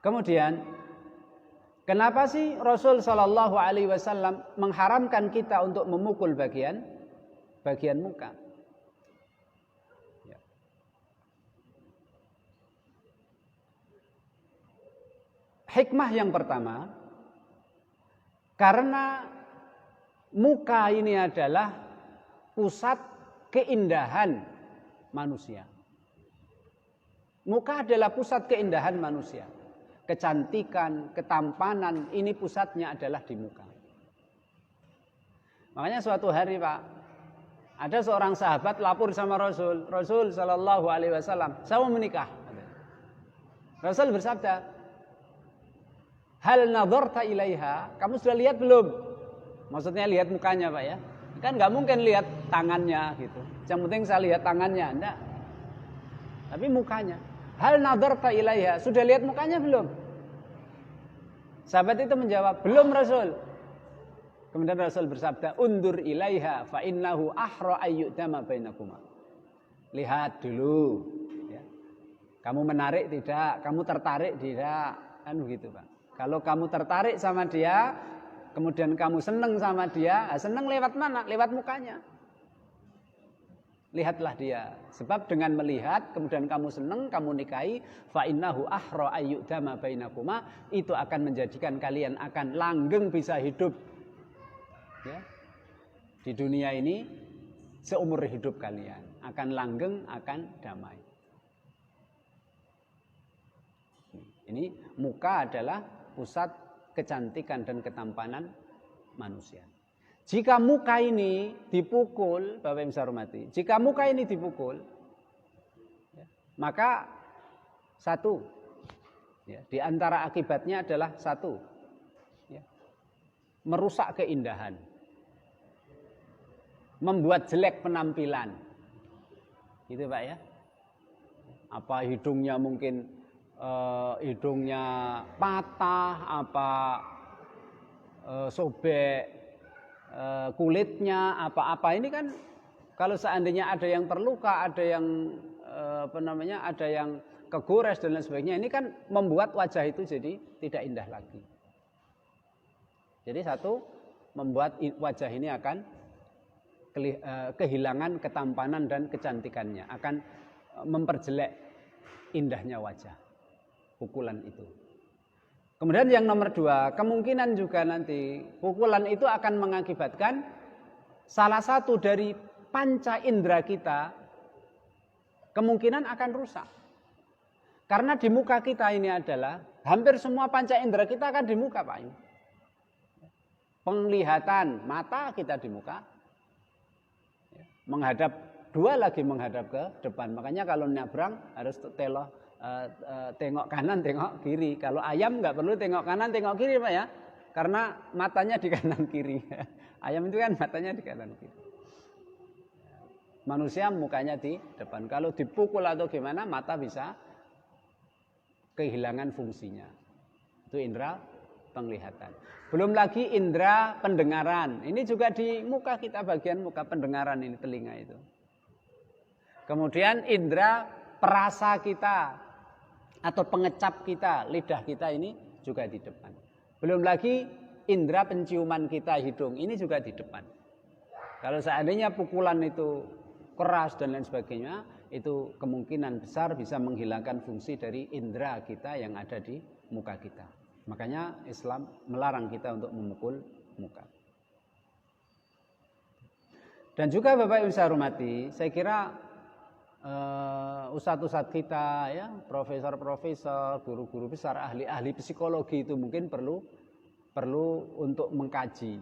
Kemudian, kenapa sih Rasul Shallallahu Alaihi Wasallam mengharamkan kita untuk memukul bagian muka? Hikmah yang pertama, karena muka ini adalah pusat keindahan manusia. Muka adalah pusat keindahan manusia. Kecantikan, ketampanan, ini pusatnya adalah di muka. Makanya suatu hari, Pak, ada seorang sahabat lapor sama Rasul Shallallahu Alaihi Wasallam, saya mau menikah. Rasul bersabda, hal nadharta ilaiha, kamu sudah lihat belum? Maksudnya lihat mukanya, Pak, ya. Kan nggak mungkin lihat tangannya gitu. Yang penting saya lihat tangannya, enggak. Tapi mukanya. Hal nadharta ilaiha, sudah lihat mukanya belum? Sahabat itu menjawab, belum Rasul. Kemudian Rasul bersabda, undur ilaiha fa innahu ahra ayyudama bainakuma. Lihat dulu, ya. Kamu menarik tidak? Kamu tertarik tidak? Kan begitu, Pak. Kalau kamu tertarik sama dia, kemudian kamu senang sama dia, senang lewat mana? Lewat mukanya. Lihatlah dia. Sebab dengan melihat, kemudian kamu senang, kamu nikahi, fa innahu ahra ayyudama bainakuma, itu akan menjadikan kalian akan langgeng bisa hidup. Ya. Di dunia ini seumur hidup kalian akan langgeng, akan damai. Ini muka adalah pusat kecantikan dan ketampanan manusia. Jika muka ini dipukul, Bapak Ibu saya hormati, jika muka ini dipukul, ya, maka satu, ya, di antara akibatnya adalah satu, ya, merusak keindahan, membuat jelek penampilan, gitu Pak ya. Apa hidungnya mungkin hidungnya patah, apa sobek kulitnya, apa-apa ini kan kalau seandainya ada yang terluka, ada yang ada yang kegores dan lain sebagainya, ini kan membuat wajah itu jadi tidak indah lagi. Jadi satu, membuat wajah ini akan kehilangan ketampanan dan kecantikannya, akan memperjelek indahnya wajah pukulan itu. Kemudian yang nomor dua, kemungkinan juga nanti pukulan itu akan mengakibatkan salah satu dari panca indera kita kemungkinan akan rusak. Karena di muka kita ini adalah hampir semua panca indera kita akan di muka, Pak. Penglihatan mata kita di muka, menghadap dua lagi menghadap ke depan. Makanya kalau nyabrang harus tengok kanan, tengok kiri. Kalau ayam nggak perlu tengok kanan, tengok kiri, Pak ya. Karena matanya di kanan kiri. Ayam itu kan matanya di kanan kiri. Manusia mukanya di depan. Kalau dipukul atau gimana, mata bisa kehilangan fungsinya. Itu indera penglihatan. Belum lagi indera pendengaran. Ini juga di muka kita, bagian muka pendengaran ini, telinga itu. Kemudian indera perasa kita atau pengecap kita, lidah kita ini juga di depan. Belum lagi indera penciuman kita, hidung, ini juga di depan. Kalau seandainya pukulan itu keras dan lain sebagainya, itu kemungkinan besar bisa menghilangkan fungsi dari indera kita yang ada di muka kita. Makanya Islam melarang kita untuk memukul muka. Dan juga Bapak Ibu saya hormati, saya kira ustadz-ustadz kita ya, profesor-profesor, guru-guru besar, ahli-ahli psikologi itu mungkin perlu untuk mengkaji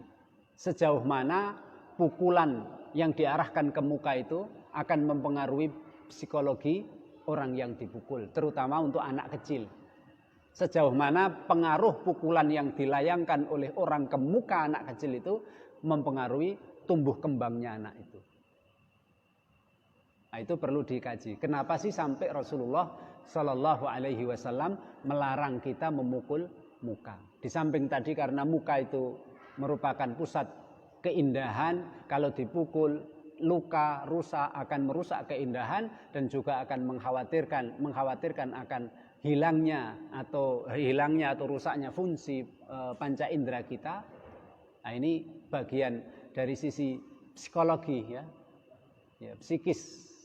sejauh mana pukulan yang diarahkan ke muka itu akan mempengaruhi psikologi orang yang dipukul, terutama untuk anak kecil. Sejauh mana pengaruh pukulan yang dilayangkan oleh orang ke muka anak kecil itu mempengaruhi tumbuh kembangnya anak itu. Nah, itu perlu dikaji. Kenapa sih sampai Rasulullah Shallallahu Alaihi Wasallam melarang kita memukul muka? Di samping tadi karena muka itu merupakan pusat keindahan, kalau dipukul luka, rusak akan merusak keindahan dan juga akan mengkhawatirkan akan hilangnya atau rusaknya fungsi panca indera kita. Nah, ini bagian dari sisi psikologi ya psikis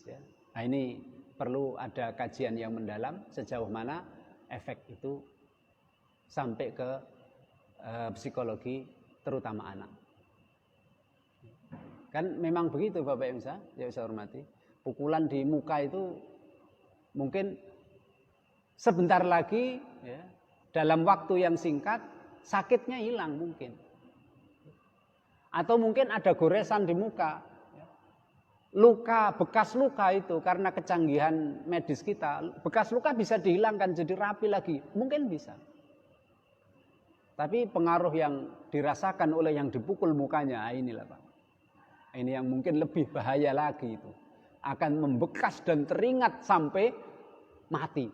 ya. Nah, ini perlu ada kajian yang mendalam sejauh mana efek itu sampai ke psikologi terutama anak. Kan memang begitu Bapak Ibu yang saya hormati. Pukulan di muka itu mungkin sebentar lagi ya, dalam waktu yang singkat sakitnya hilang mungkin. Atau mungkin ada goresan di muka. Luka, bekas luka itu karena kecanggihan medis kita, bekas luka bisa dihilangkan jadi rapi lagi, mungkin bisa. Tapi pengaruh yang dirasakan oleh yang dipukul mukanya, inilah Pak. Ini yang mungkin lebih bahaya lagi itu. Akan membekas dan teringat sampai mati.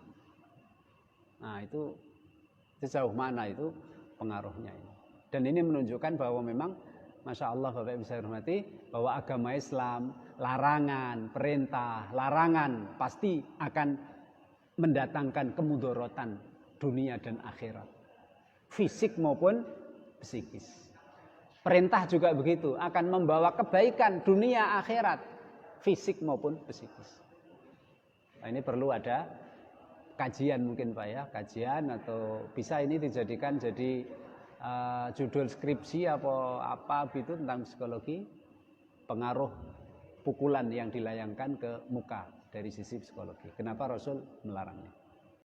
Nah, itu sejauh mana itu pengaruhnya ini. Dan ini menunjukkan bahwa memang Masya Allah Bapak Ibu saya hormati, bahwa agama Islam, larangan, perintah, larangan pasti akan mendatangkan kemudorotan dunia dan akhirat. Fisik maupun psikis. Perintah juga begitu, akan membawa kebaikan dunia akhirat, fisik maupun psikis. Nah, ini perlu ada kajian mungkin Pak ya, kajian atau bisa ini dijadikan jadi judul skripsi apa gitu tentang psikologi, pengaruh pukulan yang dilayangkan ke muka dari sisi psikologi. Kenapa Rasul melarangnya?